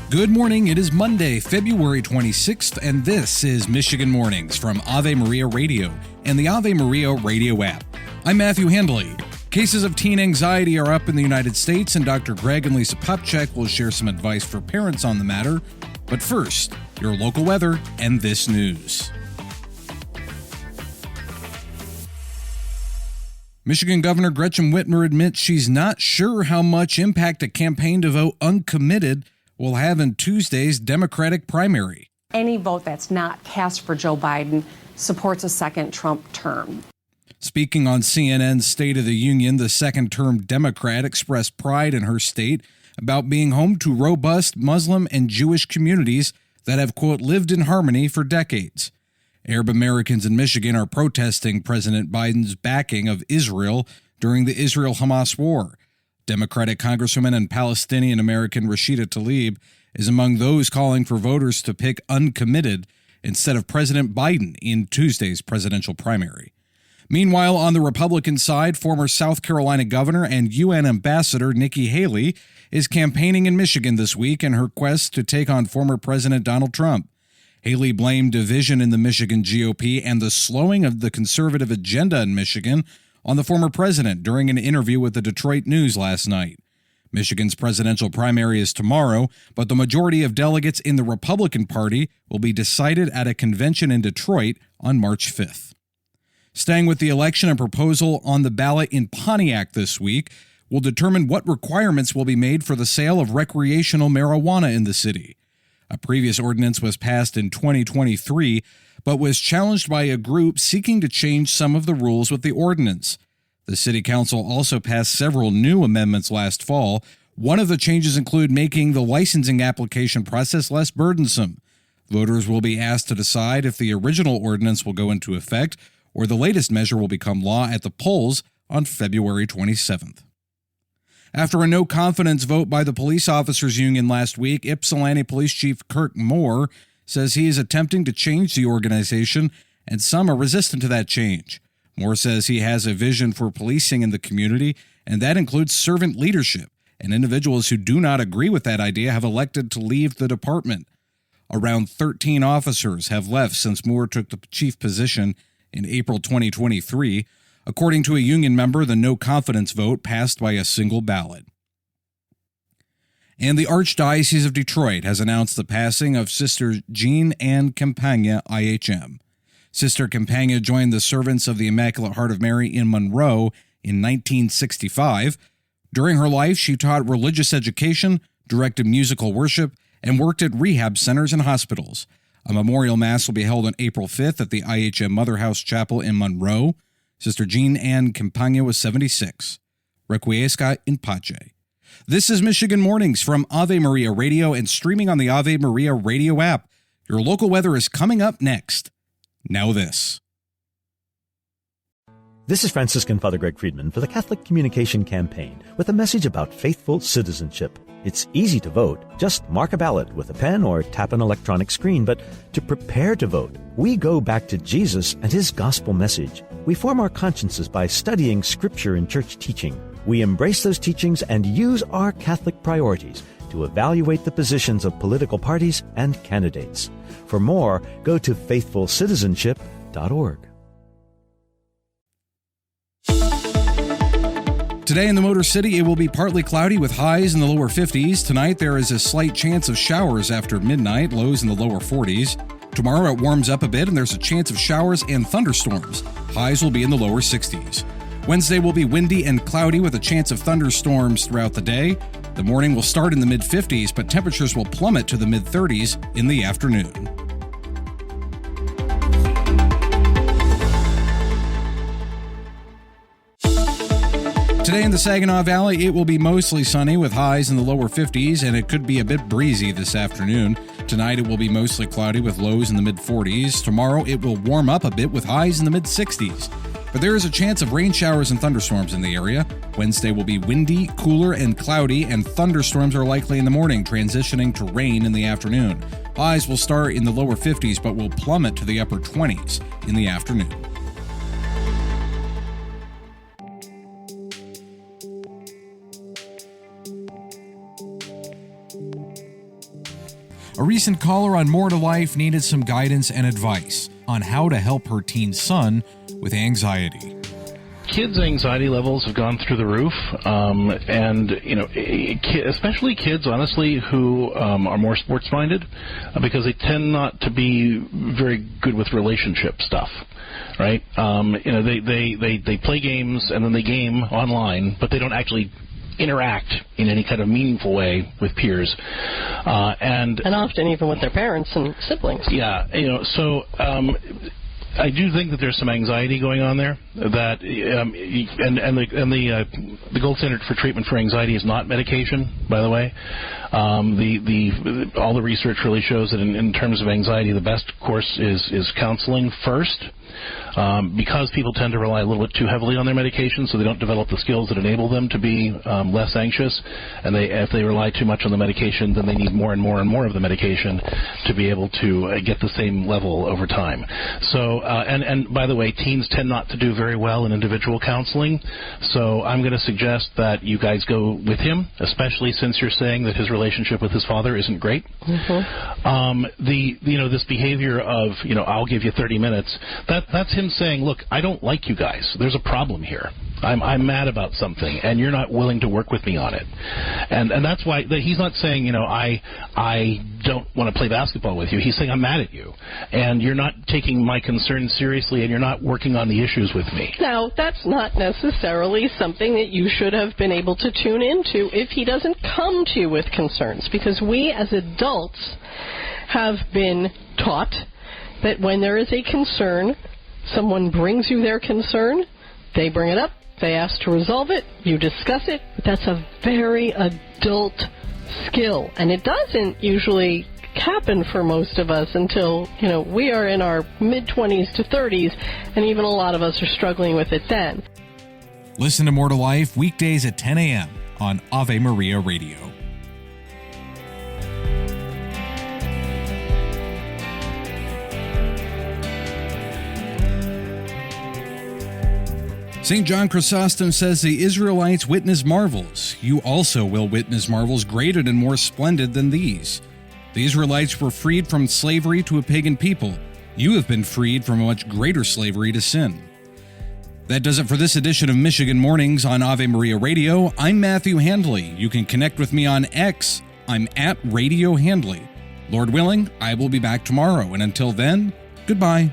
Good morning. It is Monday, February 26th, and this is Michigan Mornings from Ave Maria Radio and the Ave Maria Radio app. I'm Matthew Handley. Cases of teen anxiety are up in the United States, and Dr. Greg and Lisa Popcak will share some advice for parents on the matter. But first, your local weather and this news. Michigan Governor Gretchen Whitmer admits she's not sure how much impact a campaign to vote uncommitted will have in Tuesday's Democratic primary. Any vote that's not cast for Joe Biden supports a second Trump term. Speaking on CNN's State of the Union, the second-term Democrat expressed pride in her state about being home to robust Muslim and Jewish communities that have, quote, lived in harmony for decades. Arab Americans in Michigan are protesting President Biden's backing of Israel during the Israel-Hamas war. Democratic Congresswoman and Palestinian-American Rashida Tlaib is among those calling for voters to pick uncommitted instead of President Biden in Tuesday's presidential primary. Meanwhile, on the Republican side, former South Carolina governor and UN ambassador Nikki Haley is campaigning in Michigan this week in her quest to take on former President Donald Trump. Haley blamed division in the Michigan GOP and the slowing of the conservative agenda in Michigan on the former president during an interview with the Detroit News last night. Michigan's presidential primary is tomorrow, but the majority of delegates in the Republican Party will be decided at a convention in Detroit on March 5th. Staying with the election, a proposal on the ballot in Pontiac this week will determine what requirements will be made for the sale of recreational marijuana in the city. A previous ordinance was passed in 2023, but was challenged by a group seeking to change some of the rules with the ordinance. The City Council also passed several new amendments last fall. One of the changes include making the licensing application process less burdensome. Voters will be asked to decide if the original ordinance will go into effect or the latest measure will become law at the polls on February 27th. After a no-confidence vote by the Police Officers Union last week, Ypsilanti Police Chief Kirk Moore says he is attempting to change the organization, and some are resistant to that change. Moore says he has a vision for policing in the community, and that includes servant leadership, and individuals who do not agree with that idea have elected to leave the department. Around 13 officers have left since Moore took the chief position in April 2023. According to a union member, the no-confidence vote passed by a single ballot. And the Archdiocese of Detroit has announced the passing of Sister Jean Ann Campagna, IHM. Sister Campagna joined the Servants of the Immaculate Heart of Mary in Monroe in 1965. During her life, she taught religious education, directed musical worship, and worked at rehab centers and hospitals. A memorial mass will be held on April 5th at the IHM Mother House Chapel in Monroe. Sister Jean Ann Campagna was 76. Requiescat in pace. This is Michigan Mornings from Ave Maria Radio and streaming on the Ave Maria Radio app. Your local weather is coming up next. Now this. This is Franciscan Father Greg Friedman for the Catholic Communication Campaign with a message about faithful citizenship. It's easy to vote. Just mark a ballot with a pen or tap an electronic screen. But to prepare to vote, we go back to Jesus and his gospel message. We form our consciences by studying Scripture and church teaching. We embrace those teachings and use our Catholic priorities to evaluate the positions of political parties and candidates. For more, go to faithfulcitizenship.org. Today in the Motor City, it will be partly cloudy with highs in the lower 50s. Tonight, there is a slight chance of showers after midnight, lows in the lower 40s. Tomorrow, it warms up a bit, and there's a chance of showers and thunderstorms. Highs will be in the lower 60s. Wednesday will be windy and cloudy with a chance of thunderstorms throughout the day. The morning will start in the mid-50s, but temperatures will plummet to the mid-30s in the afternoon. Today in the Saginaw Valley, it will be mostly sunny with highs in the lower 50s, and it could be a bit breezy this afternoon. Tonight, it will be mostly cloudy with lows in the mid-40s. Tomorrow, it will warm up a bit with highs in the mid-60s. But there is a chance of rain showers and thunderstorms in the area. Wednesday will be windy, cooler, and cloudy, and thunderstorms are likely in the morning, transitioning to rain in the afternoon. Highs will start in the lower 50s, but will plummet to the upper 20s in the afternoon. A recent caller on More to Life needed some guidance and advice on how to help her teen son with anxiety. Kids' anxiety levels have gone through the roof, and especially kids, honestly, who are more sports-minded, because they tend not to be very good with relationship stuff, right? They play games and then they game online, but they don't actually interact in any kind of meaningful way with peers, and often even with their parents and siblings. Yeah, so. I do think that there's some anxiety going on there. That the gold standard for treatment for anxiety is not medication, by the way. All the research really shows that in terms of anxiety, the best course is counseling first. Because people tend to rely a little bit too heavily on their medication, so they don't develop the skills that enable them to be less anxious. And if they rely too much on the medication, then they need more and more and more of the medication to be able to get the same level over time. So, and by the way, teens tend not to do very well in individual counseling. So I'm going to suggest that you guys go with him, especially since you're saying that his relationship with his father isn't great. Mm-hmm. This behavior of, I'll give you 30 minutes, that's him saying, look, I don't like you guys. There's a problem here. I'm mad about something, and you're not willing to work with me on it. And that's why he's not saying, I don't want to play basketball with you. He's saying, I'm mad at you, and you're not taking my concerns seriously, and you're not working on the issues with me. Now, that's not necessarily something that you should have been able to tune into if he doesn't come to you with concerns, because we as adults have been taught that when there is a concern, someone brings you their concern, they bring it up, they ask to resolve it, you discuss it. That's a very adult skill, and it doesn't usually happen for most of us until, we are in our mid-20s to 30s, and even a lot of us are struggling with it then. Listen to More to Life weekdays at 10 a.m. on Ave Maria Radio. St. John Chrysostom says the Israelites witnessed marvels. You also will witness marvels greater and more splendid than these. The Israelites were freed from slavery to a pagan people. You have been freed from a much greater slavery to sin. That does it for this edition of Michigan Mornings on Ave Maria Radio. I'm Matthew Handley. You can connect with me on X. I'm at Radio Handley. Lord willing, I will be back tomorrow. And until then, goodbye.